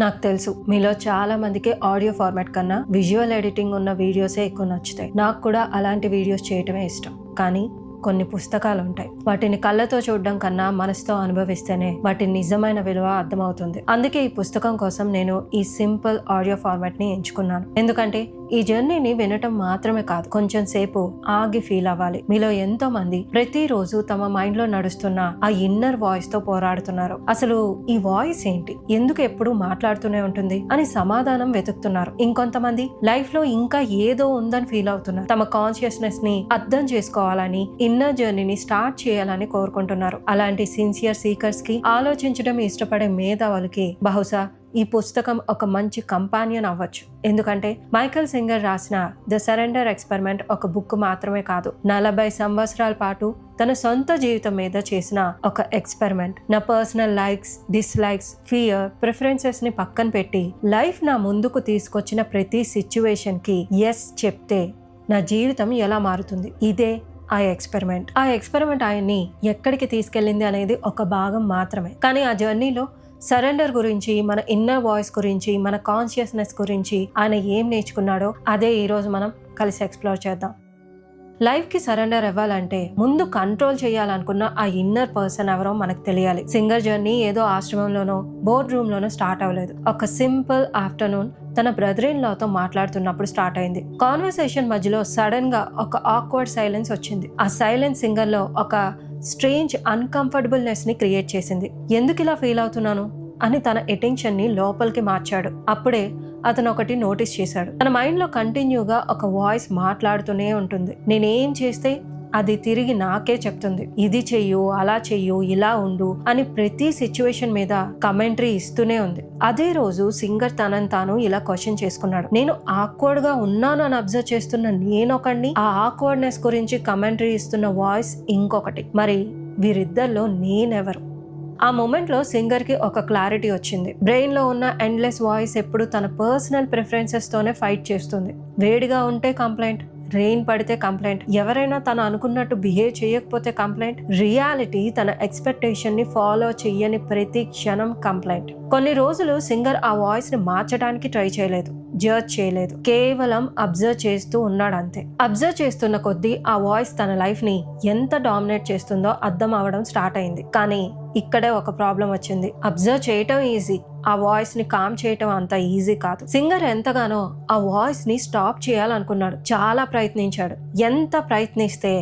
నాకు తెలుసు మీలో చాలా మందికి ఆడియో ఫార్మాట్ కన్నా విజువల్ ఎడిటింగ్ ఉన్న వీడియోసే ఎక్కువ నచ్చుతాయి. నాకు కూడా అలాంటి వీడియోస్ చేయటమే ఇష్టం. కానీ కొన్ని పుస్తకాలు ఉంటాయి, వాటిని కళ్ళతో చూడడం కన్నా మనసుతో అనుభవిస్తేనే వాటి నిజమైన విలువ అర్థమవుతుంది. అందుకే ఈ పుస్తకం కోసం నేను ఈ సింపుల్ ఆడియో ఫార్మాట్ ని ఎంచుకున్నాను. ఎందుకంటే ఈ జర్నీని వినటం మాత్రమే కాదు, కొంచెం సేపు ఆగి ఫీల్ అవ్వాలి. మీలో ఎంతో మంది ప్రతిరోజు తమ మైండ్ లో నడుస్తున్న ఆ ఇన్నర్ వాయిస్ తో పోరాడుతున్నారు. అసలు ఈ వాయిస్ ఏంటి, ఎందుకు ఎప్పుడు మాట్లాడుతూనే ఉంటుంది అని సమాధానం వెతుకుతున్నారు. ఇంకొంతమంది లైఫ్ లో ఇంకా ఏదో ఉందని ఫీల్ అవుతున్నారు. తమ కాన్షియస్నెస్ ని అర్థం చేసుకోవాలని, ఇన్నర్ జర్నీని స్టార్ట్ చేయాలని కోరుకుంటున్నారు. అలాంటి సిన్సియర్ సీకర్స్ కి, ఆలోచించడం ఇష్టపడే మేధావులకి బహుశా ఈ పుస్తకం ఒక మంచి కంపానియన్ అవ్వచ్చు. ఎందుకంటే మైకేల్ సింగర్ రాసిన ద సరెండర్ ఎక్స్పెరిమెంట్ ఒక బుక్ మాత్రమే కాదు, 40 సంవత్సరాల పాటు తన సొంత జీవితం మీద చేసిన ఒక ఎక్స్పెరిమెంట్. నా personal likes, dislikes, fear, preferences ని పక్కన పెట్టి లైఫ్ నా ముందుకు తీసుకొచ్చిన ప్రతి సిచ్యువేషన్ కి ఎస్ చెప్తే నా జీవితం ఎలా మారుతుంది, ఇదే ఆ ఎక్స్పెరిమెంట్ ఆయన్ని ఎక్కడికి తీసుకెళ్ళింది అనేది ఒక భాగం మాత్రమే. కానీ ఆ జర్నీలో సరెండర్ గురించి, మన ఇన్నర్ వాయిస్ గురించి, మన కాన్షియస్నెస్ గురించి ఆయన ఏం నేర్చుకున్నాడో అదే ఈరోజు మనం కలిసి ఎక్స్ప్లోర్ చేద్దాం. లైఫ్కి సరెండర్ అవ్వాలంటే ముందు కంట్రోల్ చేయాలనుకున్న ఆ ఇన్నర్ పర్సన్ ఎవరో మనకు తెలియాలి. సింగర్ జర్నీ ఏదో ఆశ్రమంలోనో బోర్డ్ రూమ్ లోనో స్టార్ట్ అవ్వలేదు. ఒక సింపుల్ ఆఫ్టర్నూన్ తన బ్రదర్ ఇన్ లాతో మాట్లాడుతున్నప్పుడు స్టార్ట్ అయింది. కాన్వర్సేషన్ మధ్యలో సడన్ గా ఒక ఆక్వర్డ్ సైలెన్స్ వచ్చింది. ఆ సైలెన్స్ సింగర్ లో ఒక స్ట్రేంజ్ అన్కంఫర్టబుల్నెస్ ని క్రియేట్ చేసింది. ఎందుకు ఇలా ఫీల్ అవుతున్నాను అని తన అటెన్షన్ ని లోపలికి మార్చాడు. అప్పుడే అతను ఒకటి నోటీస్ చేశాడు. తన మైండ్ లో కంటిన్యూగా ఒక వాయిస్ మాట్లాడుతూనే ఉంటుంది. నేనేం చేస్తే అది తిరిగి నాకే చెప్తుంది. ఇది చెయ్యు, అలా చెయ్యు, ఇలా ఉండు అని ప్రతి సిచ్యువేషన్ మీద కమెంటరీ ఇస్తూనే ఉంది. అదే రోజు సింగర్ తనని తాను ఇలా క్వశ్చన్ చేసుకున్నాడు. నేను ఆక్వర్డ్ గా ఉన్నాను అని అబ్జర్వ్ చేస్తున్న నేనొకడిని, ఆ ఆక్వర్డ్నెస్ గురించి కమెంటరీ ఇస్తున్న వాయిస్ ఇంకొకటి. మరి వీరిద్దరిలో నేనెవరు? ఆ మూమెంట్ లో సింగర్ కి ఒక క్లారిటీ వచ్చింది. బ్రెయిన్ లో ఉన్న ఎండ్లెస్ వాయిస్ ఎప్పుడు తన పర్సనల్ ప్రిఫరెన్సెస్ తోనే ఫైట్ చేస్తుంది. వేడిగా ఉంటే కంప్లైంట్, రెయిన్ పడితే కంప్లైంట్, ఎవరైనా తను అనుకున్నట్టు బిహేవ్ చేయకపోతే కంప్లైంట్, రియాలిటీ తన ఎక్స్పెక్టేషన్ ని ఫాలో చెయ్యని ప్రతి క్షణం కంప్లైంట్. కొన్ని రోజులు సింగర్ ఆ వాయిస్ ని మార్చడానికి ట్రై చేయలేదు, జడ్జ్ చేయలేదు, కేవలం అబ్జర్వ్ చేస్తూ ఉన్నాడు అంతే. అబ్జర్వ్ చేస్తున్న కొద్దీ ఆ వాయిస్ తన లైఫ్ ని ఎంత డామినేట్ చేస్తుందో అర్థం అవడం స్టార్ట్ అయింది. కానీ ఇక్కడే ఒక ప్రాబ్లం వచ్చింది. అబ్జర్వ్ చేయటం ఈజీ, ఆ వాయిస్ ని కామ్ చేయటం అంత ఈజీ కాదు. సింగర్ ఎంతగానో ఆ వాయిస్ ని స్టాప్ చేయాలనుకున్నాడు, చాలా ప్రయత్నించాడు. ఎంత ప్రయత్నిస్తే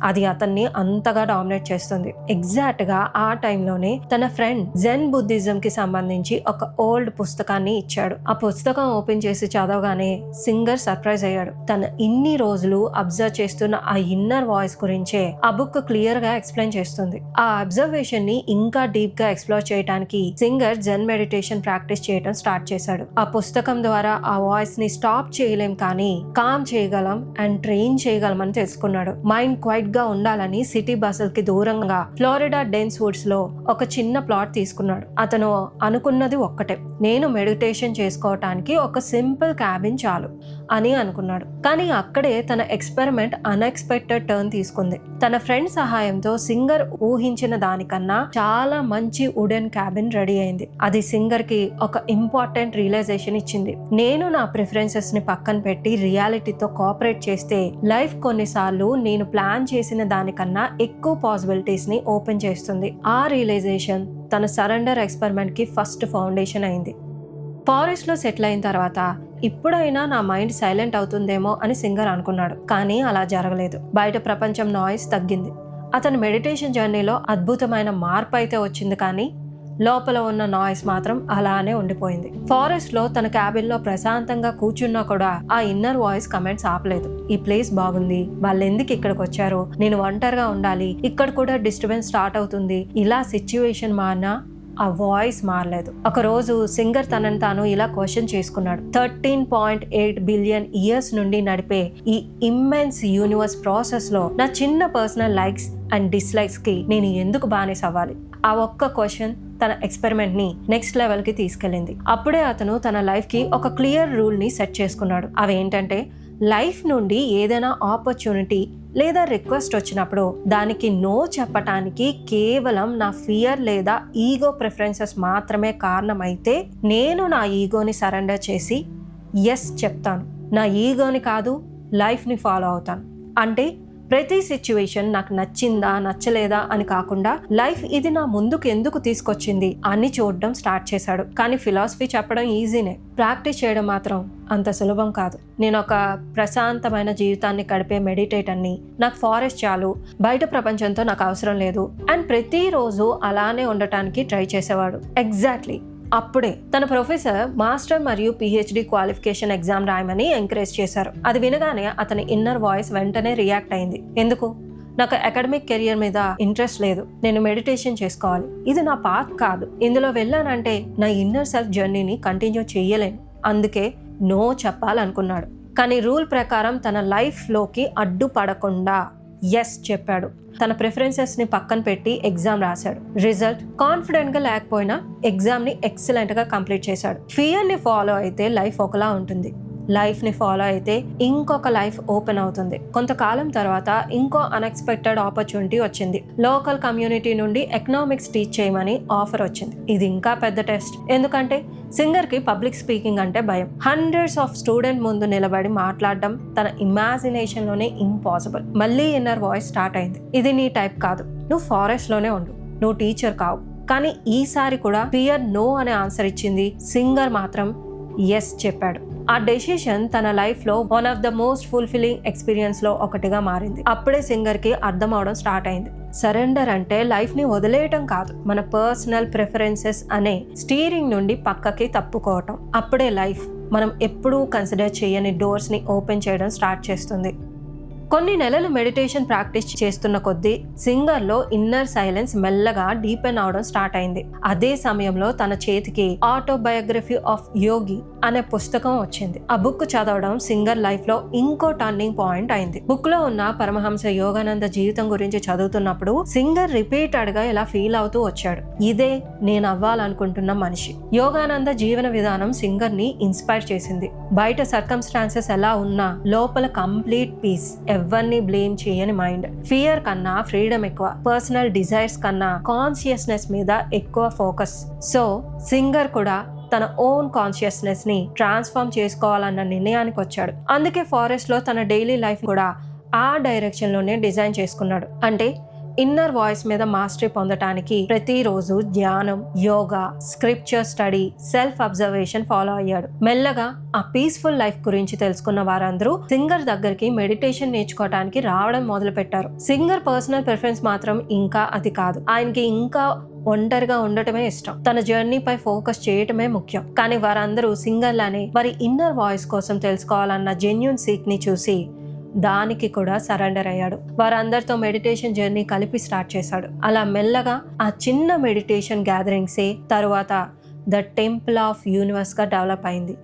అది అతన్ని అంతగా డామినేట్ చేస్తుంది. ఎగ్జాక్ట్ గా ఆ టైంలోనే తన ఫ్రెండ్ జెన్ బుద్ధిజం కి సంబంధించి ఒక ఓల్డ్ పుస్తకాన్ని ఇచ్చాడు. ఆ పుస్తకం ఓపెన్ చేసి చదవగానే సింగర్ సర్ప్రైజ్ అయ్యాడు. తన ఇన్ని రోజులు అబ్జర్వ్ చేస్తున్న ఆ ఇన్నర్ వాయిస్ గురించే ఆ బుక్ క్లియర్ గా ఎక్స్ప్లెయిన్ చేస్తుంది. ఆ అబ్జర్వేషన్ ని ఇంకా డీప్ గా ఎక్స్ప్లోర్ చేయడానికి సింగర్ జెన్ మెడిటేషన్ ప్రాక్టీస్ చేయడం స్టార్ట్ చేశాడు. ఆ పుస్తకం ద్వారా ఆ వాయిస్ ని స్టాప్ చేయలేం, కానీ కామ్ చేయగలం అండ్ ట్రైన్ చేయగలం అని తెలుసుకున్నాడు. మైండ్ క్వైట్ గా ఉండాలని సిటీ బస్సుల కి దూరంగా ఫ్లోరిడా డెన్స్ వుడ్స్ లో ఒక చిన్న ప్లాట్ తీసుకున్నాడు. అతను అనుకున్నది ఒక్కటే, నేను మెడిటేషన్ చేసుకోవటానికి ఒక సింపుల్ క్యాబిన్ చాలు అని అనుకున్నాడు. కానీ అక్కడే తన ఎక్స్పెరిమెంట్ అన్ఎక్స్పెక్టెడ్ టర్న్ తీసుకుంది. తన ఫ్రెండ్ సహాయంతో సింగర్ ఊహించిన దానికన్నా చాలా మంచి వుడెన్ క్యాబిన్ రెడీ అయింది. అది సింగర్ కి ఒక ఇంపార్టెంట్ రియలైజేషన్ ఇచ్చింది. నేను నా ప్రిఫరెన్సెస్ ని పక్కన పెట్టి రియాలిటీతో కోఆపరేట్ చేస్తే లైఫ్ కొన్నిసార్లు నేను ప్లాన్ చేసిన దానికన్నా ఎక్కువ పాసిబిలిటీస్ ని ఓపెన్ చేస్తుంది. ఆ రియలైజేషన్ తన సరెండర్ ఎక్స్పెరిమెంట్ కి ఫస్ట్ ఫౌండేషన్ అయింది. ఫారెస్ట్ లో సెటిల్ అయిన తర్వాత ఇప్పుడైనా నా మైండ్ సైలెంట్ అవుతుందేమో అని సింగర్ అనుకున్నాడు. కానీ అలా జరగలేదు. బయట ప్రపంచం నాయిస్ తగ్గింది. అతని మెడిటేషన్ జర్నీలో అద్భుతమైన మార్పు అయితే వచ్చింది, కానీ లోపల ఉన్న నాయిస్ మాత్రం అలానే ఉండిపోయింది. ఫారెస్ట్ లో తన క్యాబిన్ లో ప్రశాంతంగా కూర్చున్నా కూడా ఆ ఇన్నర్ వాయిస్ కమెంట్స్ ఆపలేదు. ఈ ప్లేస్ బాగుంది, వాళ్ళు ఎందుకు ఇక్కడికి వచ్చారో, నేను ఒంటరిగా ఉండాలి, ఇక్కడ కూడా డిస్టర్బెన్స్ స్టార్ట్ అవుతుంది, ఇలా సిచ్యువేషన్ మారినా ఆ వాయిస్ మారలేదు. ఒక రోజు సింగర్ తనని తాను ఇలా క్వశ్చన్ చేసుకున్నాడు. 13.8 బిలియన్ ఇయర్స్ నుండి నడిపే ఈ ఇమ్మెన్స్ యూనివర్స్ ప్రాసెస్ లో నా చిన్న పర్సనల్ లైక్స్ అండ్ డిస్లైక్స్ కి నేను ఎందుకు బానిస అవ్వాలి? ఆ ఒక్క క్వశ్చన్ తన ఎక్స్పెరిమెంట్ ని నెక్స్ట్ లెవెల్ కి తీసుకెళ్లింది. అప్పుడే అతను తన లైఫ్ కి ఒక క్లియర్ రూల్ ని సెట్ చేసుకున్నాడు. అవేంటంటే లైఫ్ నుండి ఏదైనా ఆపర్చునిటీ లేదా రిక్వెస్ట్ వచ్చినప్పుడు దానికి నో చెప్పటానికి కేవలం నా ఫియర్ లేదా ఈగో ప్రిఫరెన్సెస్ మాత్రమే కారణమైతే నేను నా ఈగోని సరెండర్ చేసి ఎస్ చెప్తాను. నా ఈగోని కాదు, లైఫ్ని ఫాలో అవుతాను. అంటే ప్రతి సిచ్యువేషన్ నాకు నచ్చిందా నచ్చలేదా అని కాకుండా లైఫ్ ఇది నా ముందుకు ఎందుకు తీసుకొచ్చింది అని చూడడం స్టార్ట్ చేశాడు. కానీ ఫిలాసఫీ చెప్పడం ఈజీనే, ప్రాక్టీస్ చేయడం మాత్రం అంత సులభం కాదు. నేను ఒక ప్రశాంతమైన జీవితాన్ని గడిపే మెడిటేటర్ని, నాకు ఫారెస్ట్ చాలు, బయట ప్రపంచంతో నాకు అవసరం లేదు అండ్ ప్రతిరోజు అలానే ఉండటానికి ట్రై చేసేవాడు. ఎగ్జాక్ట్లీ అప్పుడే తన ప్రొఫెసర్ మాస్టర్ మరియు పిహెచ్డి క్వాలిఫికేషన్ ఎగ్జామ్ రాయమని ఎంకరేజ్ చేశారు. అది వినగానే అతని ఇన్నర్ వాయిస్ వెంటనే రియాక్ట్ అయింది. ఎందుకు? నాకు అకాడమిక్ కెరియర్ మీద ఇంట్రెస్ట్ లేదు, నేను మెడిటేషన్ చేసుకోవాలి, ఇది నా పాత్ కాదు, ఇందులో వెళ్ళానంటే నా ఇన్నర్ సెల్ఫ్ జర్నీని కంటిన్యూ చేయలేను, అందుకే నో చెప్పాలనుకున్నాడు. కానీ రూల్ ప్రకారం తన లైఫ్లోకి అడ్డుపడకుండా ఎస్ చెప్పాడు. తన ప్రిఫరెన్సెస్ని పక్కన పెట్టి ఎగ్జామ్ రాశాడు. రిజల్ట్ కాన్ఫిడెంట్గా లేకపోయినా ఎగ్జామ్ని ఎక్సలెంట్గా కంప్లీట్ చేశాడు. ఫియర్ని ఫాలో అయితే లైఫ్ ఒకలా ఉంటుంది, లైఫ్ని ఫాలో అయితే ఇంకొక లైఫ్ ఓపెన్ అవుతుంది. కొంతకాలం తర్వాత ఇంకో అన్ఎక్స్పెక్టెడ్ ఆపర్చునిటీ వచ్చింది. లోకల్ కమ్యూనిటీ నుండి ఎకనామిక్స్ టీచ్ చేయమని ఆఫర్ వచ్చింది. ఇది ఇంకా పెద్ద టెస్ట్, ఎందుకంటే సింగర్కి పబ్లిక్ స్పీకింగ్ అంటే భయం. హండ్రెడ్స్ ఆఫ్ స్టూడెంట్ ముందు నిలబడి మాట్లాడడం తన ఇమాజినేషన్లోనే ఇంపాసిబుల్. మళ్ళీ ఇన్నర్ వాయిస్ స్టార్ట్ అయింది. ఇది నీ టైప్ కాదు, నువ్వు ఫారెస్ట్లోనే ఉండు, నువ్వు టీచర్ కావు. కానీ ఈసారి కూడా ఫియర్ నో అనే ఆన్సర్ ఇచ్చింది, సింగర్ మాత్రం ఎస్ చెప్పాడు. ఆ డెసిషన్ తన లైఫ్ లో one of the most fulfilling experience లో ఒకటిగా మారింది. అప్పుడే సింగర్ కి అర్థం అవడం స్టార్ట్ అయింది, సరెండర్ అంటే లైఫ్ ని వదిలేయటం కాదు, మన పర్సనల్ ప్రిఫరెన్సెస్ అనే స్టీరింగ్ నుండి పక్కకి తప్పుకోవటం. అప్పుడే లైఫ్ మనం ఎప్పుడూ కన్సిడర్ చేయని డోర్స్ ని ఓపెన్ చేయడం స్టార్ట్ చేస్తుంది. కొన్ని నెలలు మెడిటేషన్ ప్రాక్టీస్ చేస్తున్న కొద్దీ సింగర్లో ఇన్నర్ సైలెన్స్ మెల్లగా డీపెన్ అవడం స్టార్ట్ అయింది. అదే సమయంలో తన చేతికి ఆటోబయోగ్రఫీ ఆఫ్ యోగి అనే పుస్తకం వచ్చింది. ఆ బుక్ చదవడం సింగర్ లైఫ్ లో ఇంకో టర్నింగ్ పాయింట్ అయింది. బుక్ లో ఉన్న పరమహంస యోగానంద జీవితం గురించి చదువుతున్నప్పుడు సింగర్ రిపీటెడ్ గా ఇలా ఫీల్ అవుతూ వచ్చాడు, ఇదే నేను అవ్వాలనుకుంటున్న మనిషి. యోగానంద జీవన విధానం సింగర్ ని ఇన్స్పైర్ చేసింది. బయట సర్కమ్స్టాన్సెస్ ఎలా ఉన్నా లోపల కంప్లీట్ పీస్, ఎవరిని బ్లేమ్ చేయని మైండ్. ఫియర్ కన్నా ఫ్రీడమ్ ఎక్కువ, పర్సనల్ డిజైర్స్ కన్నా కాన్షియస్నెస్ మీద ఎక్కువ ఫోకస్. సో సింగర్ కూడా తన ఓన్ కాన్షియస్నెస్ ని ట్రాన్స్ఫార్మ్ చేసుకోవాలన్న నిర్ణయానికి వచ్చాడు. అందుకే ఫారెస్ట్ లో తన డైలీ లైఫ్ కూడా ఆ డైరెక్షన్ లోనే డిజైన్ చేసుకున్నాడు. అంటే ఇన్నర్ వాయిస్ మీద మాస్టరీ పొందటానికి ప్రతిరోజు ధ్యానం, yoga, scripture study, self observation follow అయ్యాడు. మెల్లగా ఆ పీస్ఫుల్ లైఫ్ గురించి తెలుసుకున్న వారందరూ సింగర్ దగ్గరికి మెడిటేషన్ నేర్చుకోవడానికి రావడం మొదలు పెట్టారు. సింగర్ పర్సనల్ ప్రిఫరెన్స్ మాత్రం ఇంకా అది కాదు, ఆయనకి ఇంకా ఒంటరిగా ఉండటమే ఇష్టం, తన జర్నీపై ఫోకస్ చేయటమే ముఖ్యం. కానీ వారందరూ సింగర్లానే వారి ఇన్నర్ వాయిస్ కోసం తెలుసుకోవాలన్న జెన్యూన్ సీక్ ని చూసి దానికి కూడా సరెండర్ అయ్యాడు. వారందరితో మెడిటేషన్ జర్నీ కలిపి స్టార్ట్ చేశాడు. అలా మెల్లగా ఆ చిన్న మెడిటేషన్ గ్యాదరింగ్సే తరువాత ద టెంపుల్ ఆఫ్ యూనివర్స్ గా డెవలప్ అయింది.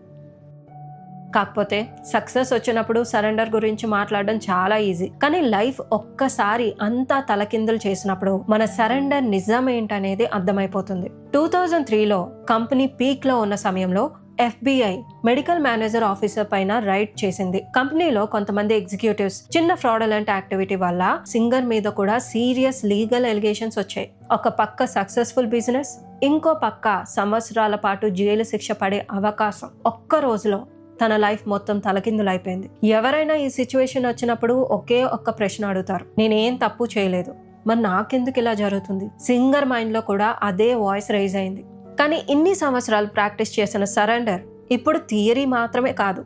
కాకపోతే సక్సెస్ వచ్చినప్పుడు సరెండర్ గురించి మాట్లాడడం చాలా ఈజీ, కానీ లైఫ్ ఒక్కసారి అంతా తలకిందులు చేసినప్పుడు మన సరెండర్ నిజం ఏంటనేది అర్థమైపోతుంది. 2003లో కంపెనీ పీక్ లో ఉన్న సమయంలో FBI మెడికల్ మేనేజర్ ఆఫీసర్ పైన రైడ్ చేసింది. కంపెనీలో కొంతమంది ఎగ్జిక్యూటివ్స్ చిన్న ఫ్రాడలెంట్ యాక్టివిటీ వల్ల సింగర్ మీద కూడా సీరియస్ లీగల్ ఎలిగేషన్స్ వచ్చాయి. ఒక పక్క సక్సెస్ఫుల్ బిజినెస్, ఇంకో పక్క సంవత్సరాల పాటు జైలు శిక్ష పడే అవకాశం. ఒక్క రోజులో తన లైఫ్ మొత్తం తలకిందులైపోయింది. ఎవరైనా ఈ సిచ్యువేషన్ వచ్చినప్పుడు ఒకే ఒక్క ప్రశ్న అడుగుతారు, నేనేం తప్పు చేయలేదు, మరి నాకెందుకు ఇలా జరుగుతుంది? సింగర్ మైండ్ లో కూడా అదే వాయిస్ రైజ్ అయింది. కానీ ఇన్ని సంవత్సరాలు ప్రాక్టీస్ చేసిన సరెండర్ ఇప్పుడు థియరీ మాత్రమే కాదు,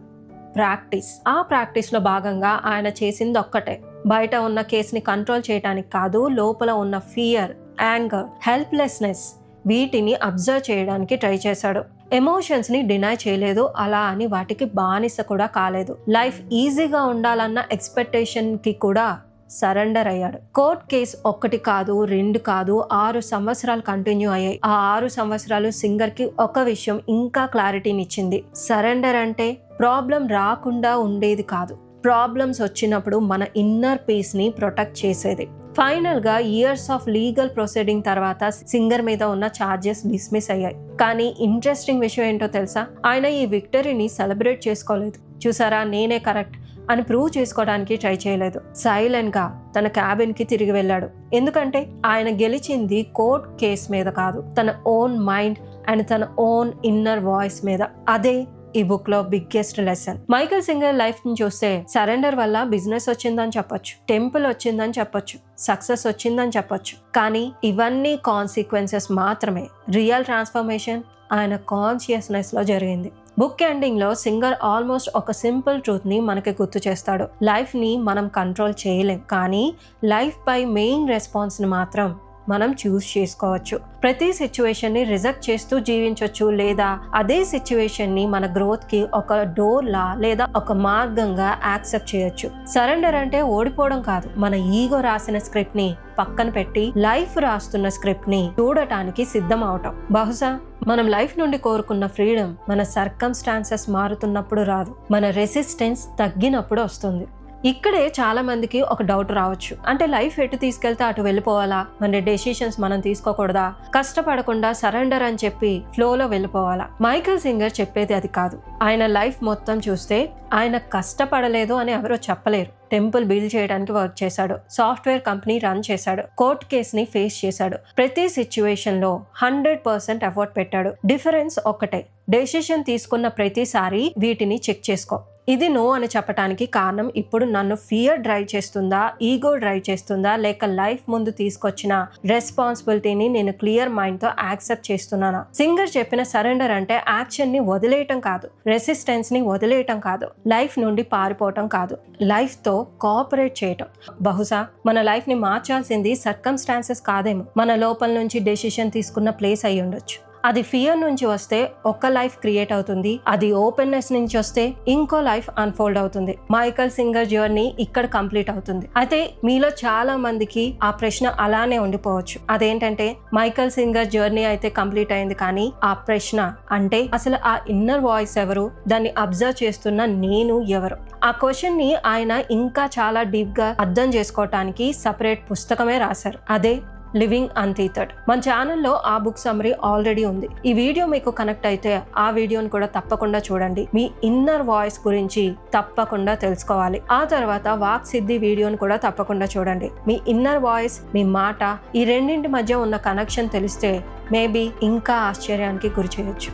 ప్రాక్టీస్. ఆ ప్రాక్టీస్లో భాగంగా ఆయన చేసింది ఒక్కటే, బయట ఉన్న కేసుని కంట్రోల్ చేయడానికి కాదు, లోపల ఉన్న ఫియర్, యాంగర్, హెల్ప్లెస్నెస్ వీటిని అబ్జర్వ్ చేయడానికి ట్రై చేశాడు. ఎమోషన్స్ ని డినై చేయలేదు, అలా అని వాటికి బానిస కూడా కాలేదు. లైఫ్ ఈజీగా ఉండాలన్న ఎక్స్పెక్టేషన్ కి కూడా సరెండర్ అయ్యాడు. కోర్ట్ కేసు 1 కాదు 2 కాదు 6 సంవత్సరాలు కంటిన్యూ అయ్యాయి. ఆ 6 సంవత్సరాలు సింగర్ కి ఒక విషయం ఇంకా క్లారిటీనిచ్చింది, సరెండర్ అంటే ప్రాబ్లం రాకుండా ఉండేది కాదు, ప్రాబ్లమ్స్ వచ్చినప్పుడు మన ఇన్నర్ పీస్ ని ప్రొటెక్ట్ చేసేది. ఫైనల్ గా ఇయర్స్ ఆఫ్ లీగల్ ప్రొసీడింగ్ తర్వాత సింగర్ మీద ఉన్న ఛార్జెస్ డిస్మిస్ అయ్యాయి. కానీ ఇంట్రెస్టింగ్ విషయం ఏంటో తెలుసా, ఆయన ఈ విక్టరీని సెలబ్రేట్ చేసుకోలేదు. చూసారా, నేనే కరెక్ట్, అని ప్రూవ్ చేసుకోవడానికి ట్రై చేయలేదు. సైలెంట్ గా తన క్యాబిన్ కి తిరిగి వెళ్ళాడు. ఎందుకంటే ఆయన గెలిచింది కోర్ట్ కేస్ మీద కాదు, తన ఓన్ మైండ్ అండ్ తన ఓన్ ఇన్నర్ వాయిస్ మీద. అదే ఈ బుక్ లో biggest lesson. Michael singer life ని చూస్తే సరెండర్ వల్ల బిజినెస్ వచ్చిందని చెప్పొచ్చు, టెంపుల్ వచ్చిందని చెప్పొచ్చు, సక్సెస్ వచ్చిందని చెప్పొచ్చు. కానీ ఇవన్నీ కాన్సిక్వెన్సెస్ మాత్రమే. రియల్ ట్రాన్స్ఫర్మేషన్ ఆయన కాన్షియస్నెస్ లో జరిగింది. బుక్ ఎండింగ్ లో సింగర్ ఆల్మోస్ట్ ఒక సింపుల్ ట్రూత్ ని మనకి గుర్తు చేస్తాడు. లైఫ్ ని మనం కంట్రోల్ చేయలేం, కానీ లైఫ్ పై మెయిన్ రెస్పాన్స్ ని మాత్రం మనం చూస్ చేసుకోవచ్చు. ప్రతి సిచ్యువేషన్ ని రిజెక్ట్ చేస్తూ జీవించవచ్చు, లేదా అదే సిచ్యువేషన్ ని మన గ్రోత్ కి ఒక డోర్ లా లేదా ఒక మార్గంగా యాక్సెప్ట్ చేయొచ్చు. సరెండర్ అంటే ఓడిపోవడం కాదు, మన ఈగో రాసిన స్క్రిప్ట్ ని పక్కన పెట్టి లైఫ్ రాస్తున్న స్క్రిప్ట్ ని చూడటానికి సిద్ధం అవటం. బహుశా మనం లైఫ్ నుండి కోరుకున్న ఫ్రీడమ్ మన సర్కమ్స్టాన్సెస్ మారుతున్నప్పుడు రాదు, మన రెసిస్టెన్స్ తగ్గినప్పుడు వస్తుంది. ఇక్కడే చాలా మందికి ఒక డౌట్ రావచ్చు, అంటే లైఫ్ ఎటు తీసుకెళ్తే అటు వెళ్ళిపోవాలా, మన డెసిషన్స్ మనం తీసుకోకూడదా, కష్టపడకుండా సరెండర్ అని చెప్పి ఫ్లోలో వెళ్ళిపోవాలా? మైకేల్ సింగర్ చెప్పేది అది కాదు. ఆయన లైఫ్ మొత్తం చూస్తే ఆయన కష్టపడలేదు అని ఎవరో చెప్పలేరు. టెంపుల్ బిల్డ్ చేయడానికి వర్క్ చేశాడు, సాఫ్ట్వేర్ కంపెనీ రన్ చేశాడు, కోర్ట్ కేస్ ని ఫేస్ చేశాడు. ప్రతి సిచ్యువేషన్ లో 100% ఎఫర్ట్ పెట్టాడు. డిఫరెన్స్ ఒక్కటే, డెసిషన్ తీసుకున్న ప్రతిసారి వీటిని చెక్ చేసుకో. ఇది నో అని చెప్పడానికి కారణం ఇప్పుడు నన్ను ఫియర్ డ్రైవ్ చేస్తుందా, ఈగో డ్రైవ్ చేస్తుందా, లేక లైఫ్ ముందు తీసుకొచ్చిన రెస్పాన్సిబిలిటీని నేను క్లియర్ మైండ్ తో యాక్సెప్ట్ చేస్తున్నానా? సింగర్ చెప్పిన సరెండర్ అంటే యాక్షన్ ని వదిలేయటం కాదు, రెసిస్టెన్స్ ని వదిలేయటం కాదు, లైఫ్ నుండి పారిపోవటం కాదు, లైఫ్ తో కోఆపరేట్ చేయటం. బహుశా మన లైఫ్ ని మార్చాల్సింది సర్కమ్స్టాన్సెస్ కాదేమో, మన లోపల నుంచి డెసిషన్ తీసుకున్న ప్లేస్ అయి ఉండొచ్చు. అది ఫియర్ నుంచి వస్తే ఒక లైఫ్ క్రియేట్ అవుతుంది, అది ఓపెన్నెస్ నుంచి వస్తే ఇంకో లైఫ్ అన్ఫోల్డ్ అవుతుంది. మైకేల్ సింగర్ జర్నీ ఇక్కడ కంప్లీట్ అవుతుంది. అయితే మీలో చాలా మందికి ఆ ప్రశ్న అలానే ఉండిపోవచ్చు, అదేంటంటే మైకేల్ సింగర్ జర్నీ అయితే కంప్లీట్ అయింది, కానీ ఆ ప్రశ్న అంటే అసలు ఆ ఇన్నర్ వాయిస్ ఎవరు, దాన్ని అబ్జర్వ్ చేస్తున్న నేను ఎవరు? ఆ క్వశ్చన్ ని ఆయన ఇంకా చాలా డీప్ గా అర్థం చేసుకోవటానికి సపరేట్ పుస్తకమే రాశారు, అదే లివింగ్ అన్టీథర్డ్. మన ఛానల్లో ఆ బుక్ సమ్మరీ ఆల్రెడీ ఉంది. ఈ వీడియో మీకు కనెక్ట్ అయితే ఆ వీడియోని కూడా తప్పకుండా చూడండి. మీ ఇన్నర్ వాయిస్ గురించి తప్పకుండా తెలుసుకోవాలి. ఆ తర్వాత వాక్ సిద్ధి వీడియోని కూడా తప్పకుండా చూడండి. మీ ఇన్నర్ వాయిస్, మీ మాట, ఈ రెండింటి మధ్య ఉన్న కనెక్షన్ తెలిస్తే మేబీ ఇంకా ఆశ్చర్యానికి గురి చేయొచ్చు.